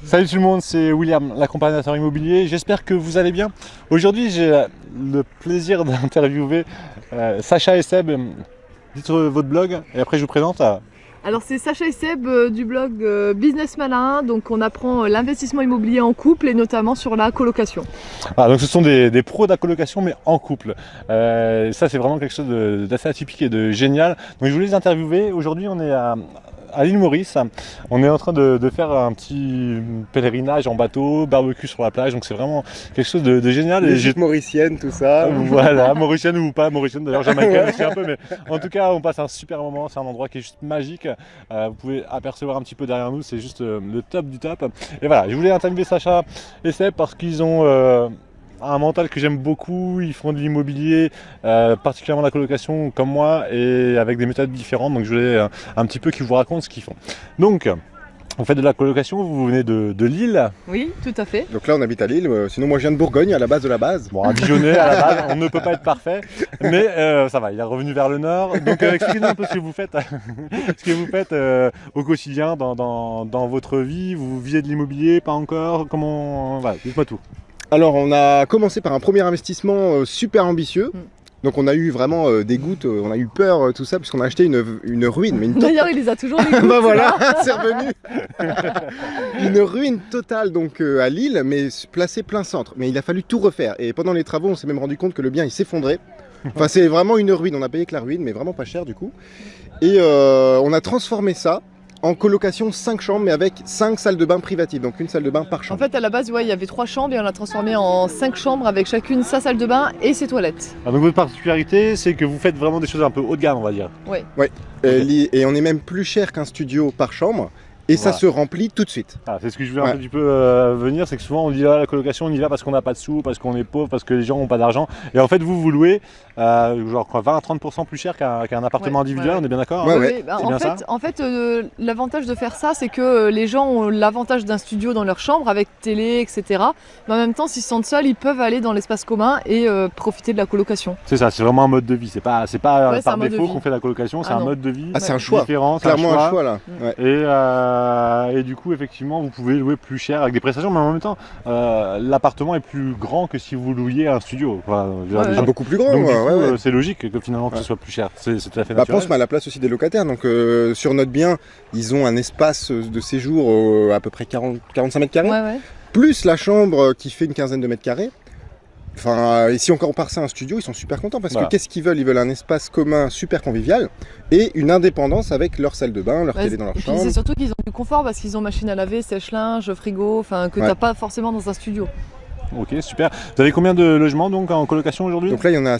Salut tout le monde, c'est William, l'accompagnateur immobilier. J'espère que vous allez bien. Aujourd'hui, j'ai le plaisir d'interviewer Sacha et Seb. Dites votre blog et après je vous présente. Alors c'est Sacha et Seb du blog Business Malin, donc on apprend l'investissement immobilier en couple et notamment sur la colocation. Ah, donc ce sont des pros de la colocation mais en couple. Ça c'est vraiment quelque chose d'assez atypique et de génial. Donc je voulais les interviewer. Aujourd'hui on est à l'île Maurice. On est en train de faire un petit pèlerinage en bateau, barbecue sur la plage, donc c'est vraiment quelque chose de génial. L'égypte mauricienne, tout ça. Voilà, mauricienne ou pas mauricienne, d'ailleurs jamaïcaine aussi un peu, mais en tout cas on passe un super moment, c'est un endroit qui est juste magique. Vous pouvez apercevoir un petit peu derrière nous, c'est juste le top du top. Et voilà, je voulais interviewer Sacha et Seb parce qu'ils ont un mental que j'aime beaucoup, ils font de l'immobilier, particulièrement la colocation comme moi, et avec des méthodes différentes, donc je voulais un petit peu qu'ils vous racontent ce qu'ils font. Donc, vous faites de la colocation, vous venez de Lille. Oui, tout à fait. Donc là on habite à Lille, sinon moi je viens de Bourgogne, à la base de la base. Bon, un Dijonais à la base, on ne peut pas être parfait, mais ça va, il est revenu vers le nord. Donc expliquez-nous un peu ce que vous faites, au quotidien dans votre vie. Vous vivez de l'immobilier, pas encore, comment... Voilà, dites-moi tout. Alors on a commencé par un premier investissement super ambitieux. Donc on a eu vraiment des gouttes, on a eu peur, tout ça, puisqu'on a acheté une ruine. Mais D'ailleurs il les a toujours les gouttes. Bah voilà, c'est revenu. Une ruine totale donc à Lille, mais placée plein centre. Mais il a fallu tout refaire. Et pendant les travaux, on s'est même rendu compte que le bien il s'effondrait. Enfin c'est vraiment une ruine, on a payé que la ruine, mais vraiment pas cher du coup. Et on a transformé ça en colocation 5 chambres, mais avec 5 salles de bain privatives, donc une salle de bain par chambre. En fait à la base ouais, il y avait 3 chambres et on l'a transformé en 5 chambres avec chacune sa salle de bain et ses toilettes. Ah, donc votre particularité, c'est que vous faites vraiment des choses un peu haut de gamme, on va dire. Oui. Ouais. Et on est même plus cher qu'un studio par chambre. Et ça se remplit tout de suite. Ah, c'est ce que je voulais un petit peu venir, c'est que souvent on dit la colocation, on y va parce qu'on n'a pas de sous, parce qu'on est pauvre, parce que les gens n'ont pas d'argent. Et en fait vous louez genre 20 à 30% plus cher qu'un appartement individuel, on est bien d'accord? Bah, en fait l'avantage de faire ça, c'est que les gens ont l'avantage d'un studio dans leur chambre avec télé, etc. Mais en même temps, s'ils se sentent seuls, ils peuvent aller dans l'espace commun et profiter de la colocation. C'est ça, c'est vraiment un mode de vie. C'est pas par défaut qu'on fait la colocation, c'est un non. mode de vie. Ah, c'est un choix. Différent, Clairement un choix là. Et du coup, effectivement, vous pouvez louer plus cher avec des prestations, mais en même temps, l'appartement est plus grand que si vous louiez un studio. Enfin, beaucoup plus grand. Donc, c'est logique que finalement que ce soit plus cher. C'est tout à fait naturel. Pense à la place aussi des locataires. Donc, sur notre bien, ils ont un espace de séjour à peu près 45 mètres carrés, plus la chambre qui fait une quinzaine de mètres carrés. Enfin, et si on compare ça à un studio, ils sont super contents parce que qu'est-ce qu'ils veulent? Ils veulent un espace commun super convivial et une indépendance avec leur salle de bain, leur télé dans leur chambre. C'est surtout qu'ils ont du confort parce qu'ils ont machine à laver, sèche-linge, frigo, enfin que t'as pas forcément dans un studio. Ok, super. Vous avez combien de logements donc en colocation aujourd'hui? Donc là, il y en a...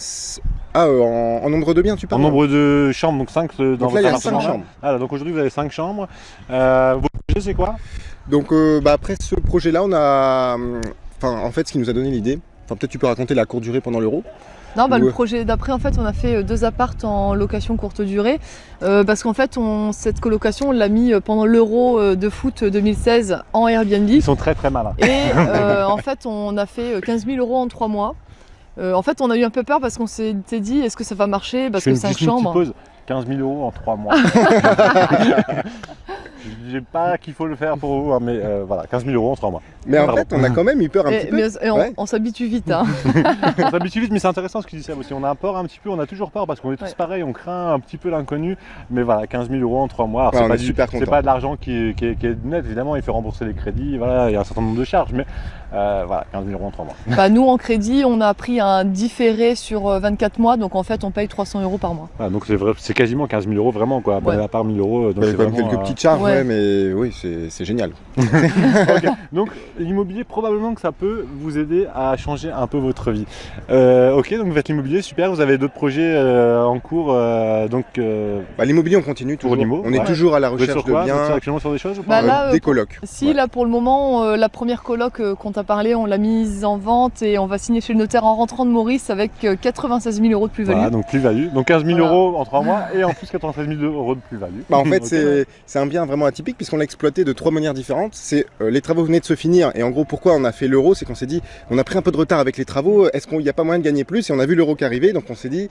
en nombre de biens, tu parles? En nombre de chambres, donc 5 dans votre appartement. 5 chambres. Alors, donc aujourd'hui, vous avez 5 chambres. Votre projet, c'est quoi? Donc après ce projet-là, on a... Enfin, en fait, ce qui nous a donné l'idée... Enfin, peut-être tu peux raconter la courte durée pendant l'Euro. Non, le projet d'après, en fait, on a fait 2 appartes en location courte durée parce qu'en fait, cette colocation, on l'a mis pendant l'Euro de foot 2016 en Airbnb. Ils sont très très malins. Et en fait, on a fait 15 000 € en 3 mois. En fait, on a eu un peu peur parce qu'on s'était dit, est-ce que ça va marcher? Parce que 5 chambres. Pause. 15 000 € en 3 mois. Je dis pas qu'il faut le faire pour vous, hein, mais voilà, 15 000 € en 3 mois. Mais en fait, on a quand même eu peur un petit peu. On s'habitue vite. Hein. On s'habitue vite, mais c'est intéressant ce que tu dis ça aussi. On a peur un petit peu, on a toujours peur parce qu'on est tous pareils, on craint un petit peu l'inconnu. Mais voilà, 15 000 € en 3 mois. C'est pas de l'argent qui est net, évidemment, il faut rembourser les crédits, voilà, il y a un certain nombre de charges, mais voilà, 15 000 € en 3 mois. Bah, nous, en crédit, on a pris un différé sur 24 mois, donc en fait, on paye 300 € par mois. Ah, donc c'est quasiment 15 000 € vraiment, quoi, à part 1 000 €. Donc c'est vraiment quelques petites charges, mais oui, c'est génial. Okay. Donc l'immobilier, probablement que ça peut vous aider à changer un peu votre vie. Ok, donc vous faites l'immobilier, super, vous avez d'autres projets en cours, l'immobilier on continue toujours, on est toujours à la recherche de biens. Vous êtes actuellement sur des choses ou pas? Des colocs. Si, là pour le moment, la première coloc qu'on t'a parlé, on l'a mise en vente et on va signer chez le notaire en rentrant de Maurice avec 96 000 € de plus-value. Voilà, donc plus-value, donc 15 000 € en 3 mois et en plus 96 000 € de plus-value. En fait, c'est un bien vraiment atypique puisqu'on l'a exploité de 3 manières différentes. Les travaux venaient de se finir et en gros pourquoi on a fait l'Euro, c'est qu'on s'est dit on a pris un peu de retard avec les travaux, est-ce qu'il n'y a pas moyen de gagner plus? Et on a vu l'Euro qui arrivait, donc on s'est dit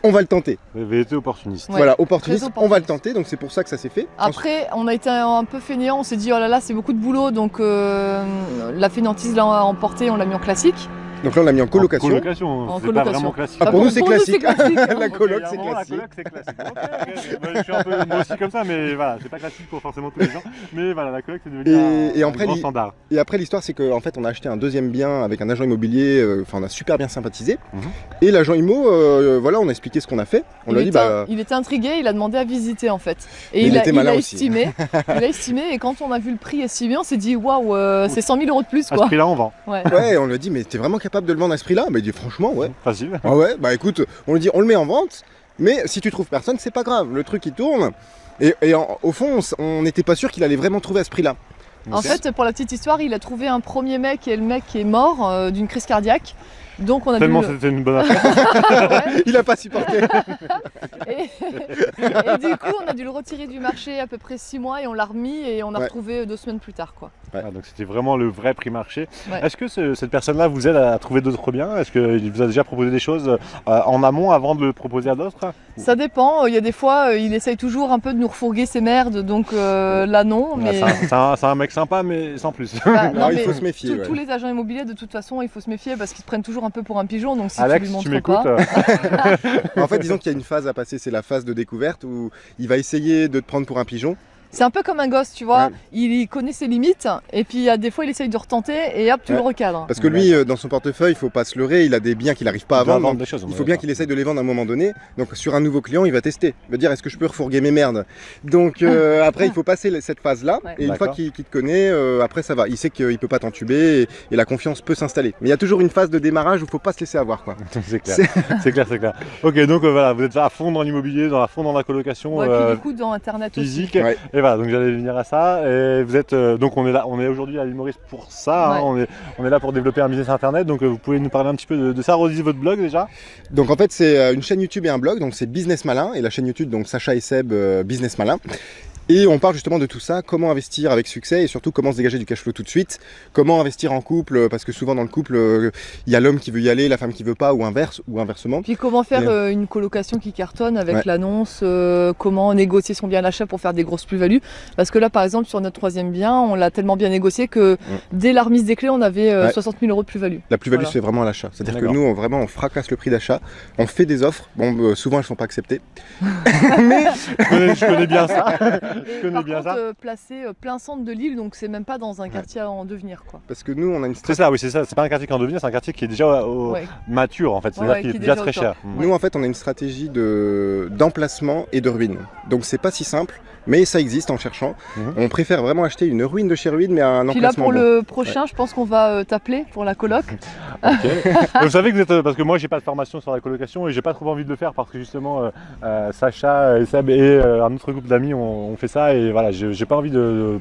on va le tenter. Vous avez été opportuniste. Ouais, Voilà, opportuniste, très on va le opportuniste. tenter, donc c'est pour ça que ça s'est fait. Après, on a été un peu fainéant, on s'est dit oh là là, c'est beaucoup de boulot, donc la fainéantise l'a emporté, on l'a mis en classique. Donc là, on l'a mis en colocation. En colocation, En c'est pas colocation. vraiment classique. Ah, pour nous, c'est classique. classique, hein. La coloc, Ok, c'est à un moment, classique. La coloc, c'est classique. Ok. Moi, je suis un peu moi aussi comme ça, mais voilà, c'est pas classique pour forcément tous les gens. Mais voilà, la coloc, c'est devenu Et un après, grand standard. Et après, l'histoire, c'est qu'en fait, on a acheté un deuxième bien avec un agent immobilier, enfin, on a super bien sympathisé. Et l'agent immo, voilà, on a expliqué ce qu'on a fait. On lui a dit, Il était intrigué, il a demandé à visiter en fait. Et Il était malin a aussi. estimé, il a estimé, et quand on a vu le prix estimé, on s'est dit waouh, c'est 100 000 € de plus À ce quoi. prix-là, on vend. Ouais. ouais, on lui a dit, mais t'es vraiment capable de le vendre à ce prix-là? Bah, il dit, franchement, ouais. Facile. Ah ouais, bah écoute, on lui dit, on le met en vente, mais si tu trouves personne, c'est pas grave, le truc il tourne. Au fond, on n'était pas sûr qu'il allait vraiment trouver à ce prix-là. En Ok. fait, pour la petite histoire, il a trouvé un premier mec et le mec est mort d'une crise cardiaque. Donc on a Tellement dû le- c'était une bonne affaire. Ouais. Il a pas supporté. Et du coup, on a dû le retirer du marché à peu près 6 mois et on l'a remis et on a Ouais. retrouvé 2 semaines plus tard quoi. Ouais. Ah, donc c'était vraiment le vrai prix marché. Ouais. Est-ce que cette personne-là vous aide à trouver d'autres biens? Est-ce qu'il vous a déjà proposé des choses en amont avant de le proposer à d'autres? Ça dépend, il y a des fois, il essaye toujours un peu de nous refourguer ses merdes, donc là non, mais... C'est un mec sympa, mais sans plus. Bah, Alors, il mais faut se méfier. ouais. tous les agents immobiliers, de toute façon, il faut se méfier parce qu'ils se prennent toujours un peu pour un pigeon, donc si Alex, tu lui si tu montres m'écoutes, pas... En fait, disons qu'il y a une phase à passer, c'est la phase de découverte où il va essayer de te prendre pour un pigeon. C'est un peu comme un gosse, tu vois, Ouais. il connaît ses limites, et puis des fois il essaye de retenter, et hop, tu Ouais. le recadres. Parce que lui, dans son portefeuille, il faut pas se leurrer, il a des biens qu'il n'arrive pas à il doit vendre. vendre donc des choses. il faut bien qu'il essaye de les vendre à un moment donné. Donc sur un nouveau client, il va tester. Il va dire est-ce que je peux refourguer mes merdes. Donc après, il faut passer cette phase-là. Ouais. Et une fois D'accord. qu'il te connaît, après ça va. Il sait qu'il peut pas t'entuber et la confiance peut s'installer. Mais il y a toujours une phase de démarrage où il faut pas se laisser avoir. Quoi. C'est clair. C'est clair, c'est clair. Ok, donc voilà, vous êtes à fond dans l'immobilier, à fond dans la colocation Ouais, puis du coup, dans Internet aussi. physique. Ouais. Et voilà, donc j'allais venir à ça. Et vous êtes donc on est là, on est aujourd'hui à l'île Maurice pour ça. Hein, on est là pour développer un business internet. Donc vous pouvez nous parler un petit peu de ça. Redites votre blog déjà. Donc en fait, c'est une chaîne YouTube et un blog. Donc c'est Business Malin. Et la chaîne YouTube, donc Sacha et Seb, Business Malin. Et on parle justement de tout ça, comment investir avec succès et surtout comment se dégager du cash flow tout de suite, comment investir en couple, parce que souvent dans le couple, il y a l'homme qui veut y aller, la femme qui veut pas, ou inversement. Puis comment faire une colocation qui cartonne avec Ouais. l'annonce, comment négocier son bien d'achat pour faire des grosses plus-values. Parce que là, par exemple, sur notre troisième bien, on l'a tellement bien négocié que dès la remise des clés, on avait Ouais. 60 000 € de plus-value. La plus-value, Voilà. c'est vraiment à l'achat. C'est-à-dire que D'accord. nous, on fracasse le prix d'achat, on fait des offres, bon, souvent elles sont pas acceptées. Je connais bien ça. Je Et connais par bien contre, ça. placé plein centre de l'île, donc c'est même pas dans un quartier en devenir, quoi. Parce que nous, on a une C'est stratégie. ça, oui, c'est ça. C'est pas un quartier qui en devenir, c'est un quartier qui est déjà Ouais. mature en fait. C'est-à-dire Ouais, qu'il est qui est déjà déjà très au top. cher. Nous, en fait, on a une stratégie d'emplacement et de ruine. Donc c'est pas si simple, mais ça existe en cherchant. Mhm. On préfère vraiment acheter une ruine de chez ruine, mais un Puis là, emplacement pour bon. le prochain, je pense qu'on va t'appeler pour la coloc. Ok. Vous savez que vous êtes, parce que moi j'ai pas de formation sur la colocation et j'ai pas trop envie de le faire parce que justement Sacha et Seb et un autre groupe d'amis ont fait ça et voilà, j'ai pas envie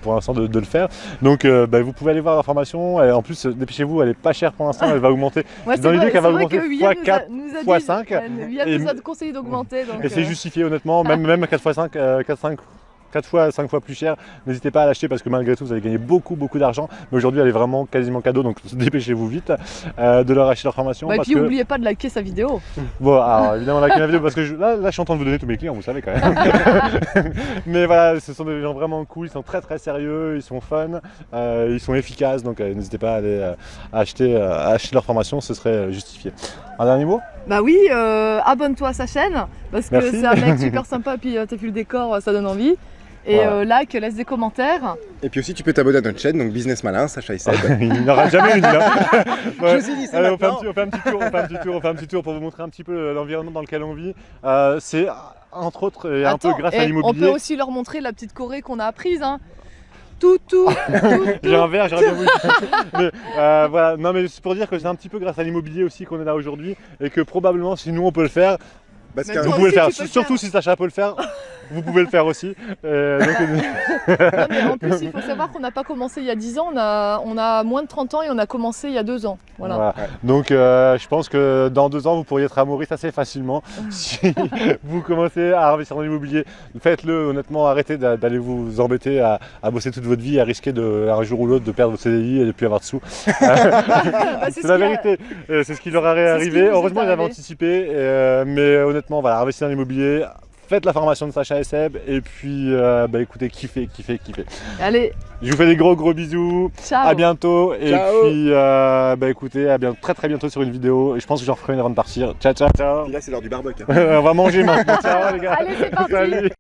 pour l'instant de le faire. Donc vous pouvez aller voir la formation. Et en plus, dépêchez-vous, elle est pas chère pour l'instant, elle va augmenter. Ouais, Dans l'idée qu'elle va c'est vrai augmenter que fois Yann 4, nous a fois dit- 5. Yann Et- nous a conseillé d'augmenter. donc, Et c'est justifié honnêtement, même 4 fois 5, 4 fois, 5 fois plus cher, n'hésitez pas à l'acheter parce que malgré tout vous allez gagner beaucoup d'argent. Mais aujourd'hui elle est vraiment quasiment cadeau, donc dépêchez-vous vite de leur acheter leur formation. Bah, et parce puis que... n'oubliez pas de liker sa vidéo. Bon, alors évidemment, la vidéo, parce que là, je suis en train de vous donner tous mes clients, vous savez quand même. Mais voilà, ce sont des gens vraiment cool, ils sont très sérieux, ils sont fun, ils sont efficaces, donc n'hésitez pas à aller acheter leur formation, ce serait justifié. Un dernier mot? Bah oui, abonne-toi à sa chaîne parce que Merci. c'est un mec super sympa. Puis t'as vu le décor, ça donne envie. Et Voilà. like, laisse des commentaires. Et puis aussi, tu peux t'abonner à notre chaîne, donc Business Malin, Sacha et Seb. Il n'y en aura jamais une. Hein. Je me suis dit, c'est Allez, on fait maintenant. un petit tour pour vous montrer un petit peu l'environnement dans lequel on vit. C'est entre autres et un peu Attends, grâce à et on l'immobilier. peut aussi leur montrer la petite Corée qu'on a apprise. Hein. Tout. J'ai un verre, j'aurais bien voulu. Mais voilà, non mais c'est pour dire que c'est un petit peu grâce à l'immobilier aussi qu'on est là aujourd'hui et que probablement si nous on peut le faire, Parce Mais qu'un- vous toi pouvez le aussi, faire. tu peux le Surtout faire. si Sacha peut le faire, vous pouvez le faire aussi. Non, mais en plus, il faut savoir qu'on n'a pas commencé il y a 10 ans, on a moins de 30 ans et on a commencé il y a 2 ans. Voilà. Voilà. Donc je pense que dans 2 ans, vous pourriez être à Maurice assez facilement. Si vous commencez à investir dans l'immobilier, faites-le honnêtement, arrêtez d'aller vous embêter à bosser toute votre vie, à risquer un jour ou l'autre de perdre votre CDI et de ne plus avoir de sous. C'est la vérité, c'est ce qui leur est arrivé. Heureusement, ils avaient anticipé, mais honnêtement, voilà, investissez dans l'immobilier. Faites la formation de Sacha et Seb et puis écoutez, kiffez. Allez, Je vous fais des gros bisous. ciao. À bientôt et Ciao. puis écoutez, à très bientôt sur une vidéo et je pense que j'en ferai une avant de partir. Ciao. Et là, c'est l'heure du barbecue. On va manger maintenant. Ciao les gars. Allez, c'est parti. Salut.